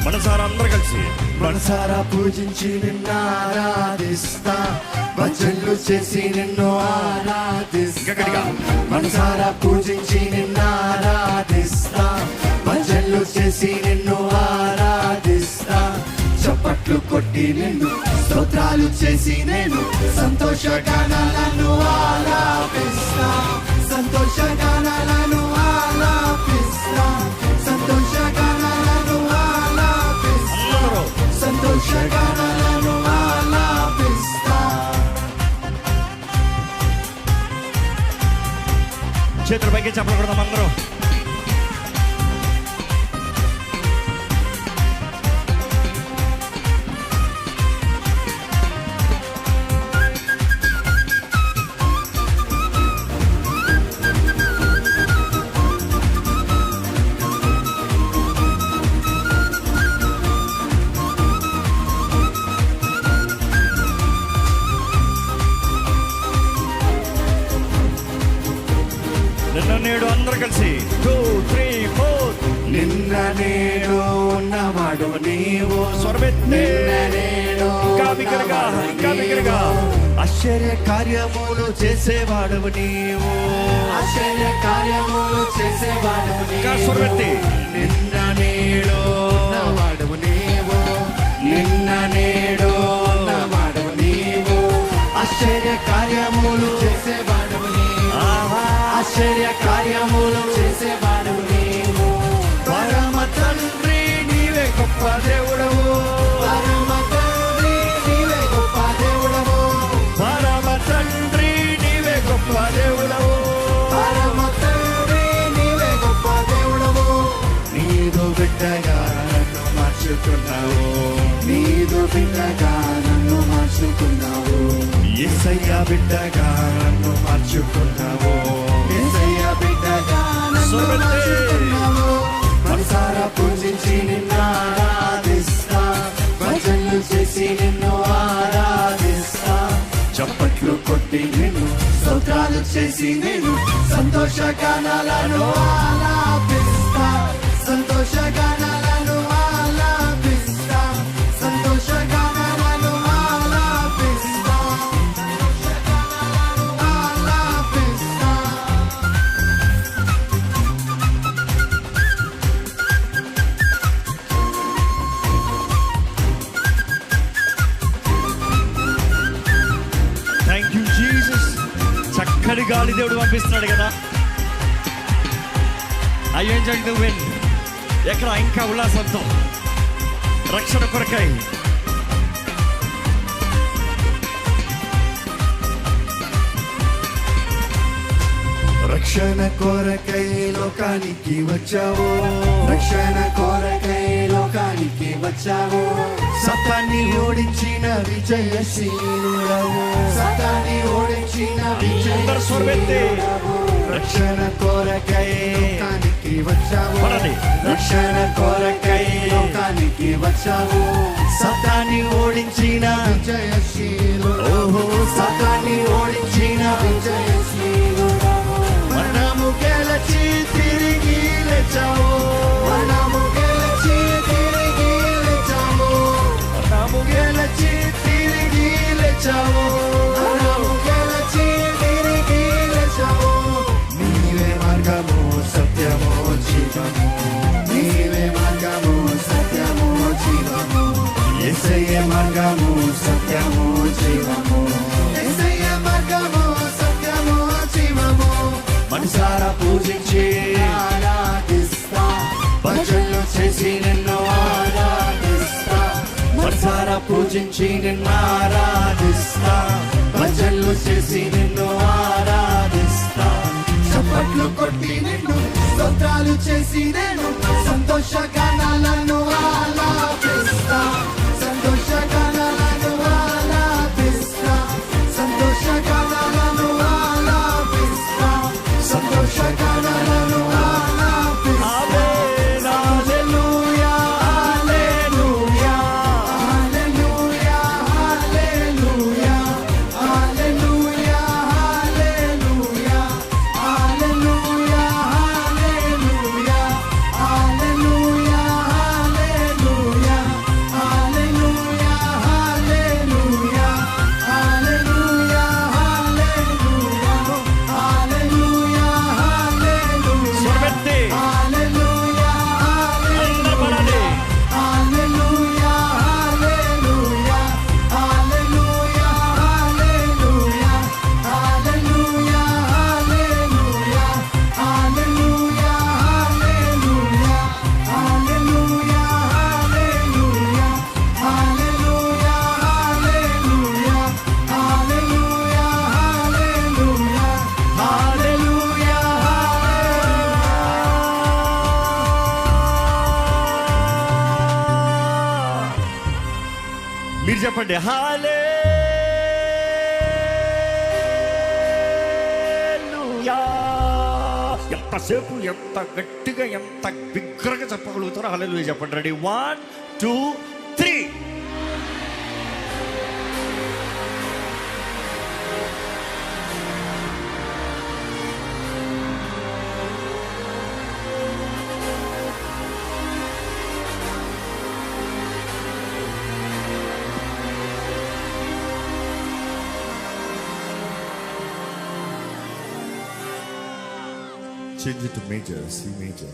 మనసారా అందరూ కలిసి మనసారా పూజించి నిన్ను ఆరాధిస్తా, భజనలు చేసి నిన్ను ఆరాధిస్తా. మనసారా పూజించి నిన్ను ఆరాధిస్తా, భజనలు చేసి నిన్ను ఆరాధిస్తా. చప్పట్లు కొట్టి నిన్ను స్తోత్రాలు చేసి నేను సంతోషగానాలను ఆలాపిస్తా, సంతోషగానాలను ఆలాపిస్తా, సంతోషగానాలను ఆలాపిస్తా, సంతోషగానాలను ఆలాపిస్తా. చేతుల పైకి చప్పట్లు కొడదాం అందరూ. నిన్న నేడు అందరూ కలిసి 2, 3, 4. నిన్న నేడు ఉన్నవాడు నీవు, స్వరమెత్తి ఇంకా బిగ్గరగా ఆశ్చర్య కార్యములు చేసేవాడు నీవు, ఆశ్చర్య కార్యములు చేసేవాడు స్వరమెత్తి. నిన్న నేడు ఉన్నవాడు నీవు, నిన్న నేడు ఉన్నవాడు నీవు, ఆశ్చర్య కార్యములు చేసేవాడు నీవు, ఆశ్చర్య కార్యములు చేసేవాడు నీవు. పరమ తండ్రి నీవే గొప్ప దేవుడవు, పరమ తండ్రి నీవే గొప్ప దేవుడవు, పరమ తండ్రి నీవే గొప్ప దేవుడవు, పరమ తండ్రి నీవే గొప్ప దేవుడవు. నీదు బిడ్డగా నన్ను మార్చుకున్నావు, నీదు బిడ్డగా నన్ను మార్చుకున్నావు, యేసయ్య బిడ్డగా నన్ను మార్చుకున్నావు, యేసయ్య బిడ్డగా నన్ను మార్చుకున్నావు. మనసారా పూజించి నిన్ను ఆరాధిస్తా, భజనలు చేసి నిన్ను ఆరాధిస్తా. చప్పట్లు కొట్టి నిన్ను స్తోత్రాలు చేసి నేను సంతోషగానాలను ఆలాపిస్తా, సంతోషగానాలను ఆలాపిస్తా, సంతోషగానాలను ఆలాపిస్తా, ఆలాపిస్తా. Thank you Jesus. చక్కని గాలి దేవుడు పంపిస్తున్నాడు కదా. I enjoy the wind. ఎక్కడ ఇంకా ఉల్లాసంతో రక్షణ కొరకై రక్షణ కొరకై లోకానికి వచ్చావు, రక్షణ కొరకై లోకానికి వచ్చావు. సతాన్ని ఓడించిన విజయశీలుడవు, సతాన్ని ఓడించిన విజయశీలుడవు. రక్షణ కొరకై లోకానికి వచ్చావు, రక్షణ కొరకై లోకానికి వచ్చావు. సతాన్ని ఓడించిన విజయశీలుడు, ఓహో సతాన్ని ఓడించిన విజయశీలుడు. మనము గెలిచి తిరిగి లేచావు, మనము గెలిచి తిరిగి లేచావు, మనము గెలిచి తిరిగి లేచావు, మనము గెలిచి తిరిగి లేచావు. నీవే మార్గము సత్యము జీవము, నీవే మార్గము సత్యము జీవము, యేసయ్య మార్గము సత్యము జీవము, యేసయ్య మార్గము సత్యము జీవము. మనసారా పూజించి ఆరాధిస్తా, భజనలు చేసి నిన్ను ఆరాధిస్తా, మనసారా పూజించి నిన్ను ఆరాధిస్తా, భజనలు చేసి నిన్ను ఆరాధిస్తా. చప్పట్లు కొట్టి నిన్ను స్తోత్రాలు చేసి నేను సంతోషగానాలను ఆలాపిస్తా, సంతోషగానాలను ఆలాపిస్తా, సంతోషగానాలను ఆలాపిస్తా, సంతోషగానాలను ఆలాపిస్తా. హల్లెలూయా హల్లెలూయా హల్లెలూయా హల్లెలూయా హల్లెలూయా హల్లెలూయా హల్లెలూయా హల్లెలూయా హల్లెలూయా మీరు చెప్పండి హల్లెలూయా. ఎంతసేపు ఎంత గట్టిగా ఎంత బిగ్గరగా చెప్పగలుగుతారో హల్లెలూయా చెప్పండి. Ready 1 2 3. Change it to major, C major.